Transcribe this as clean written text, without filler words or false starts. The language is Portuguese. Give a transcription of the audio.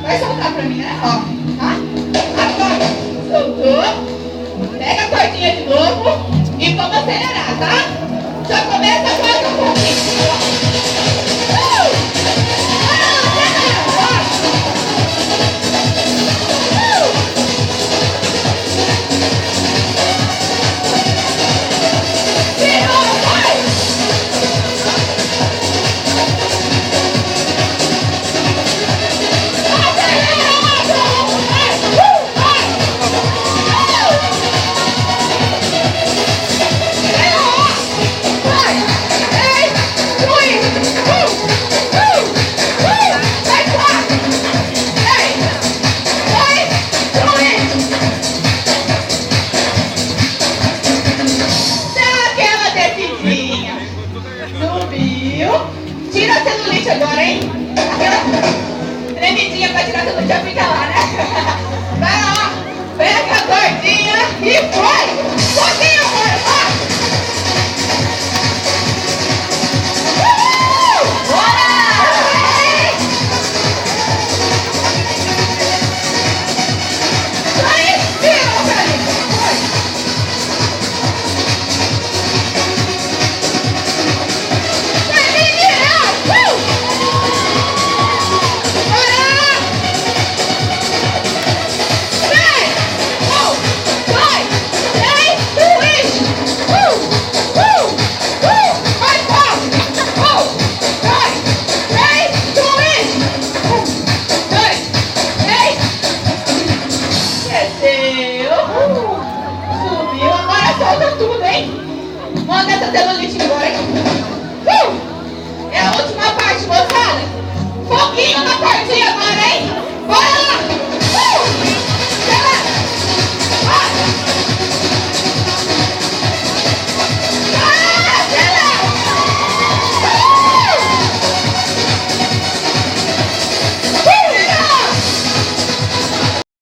Vai soltar pra mim, né? Ó, tá? Agora, soltou. Pega a cordinha de novo e vamos acelerar, tá? Já começa agora um pouquinho. Tira a celulite agora, hein? Aquela tremidinha pra tirar a celulite já fica lá, né? Vai lá, pega a cordinha e foi! Pouquinho, amor, vai! Subiu, agora solta tudo, hein? Manda essa celulite embora, hein? É a última parte, moçada.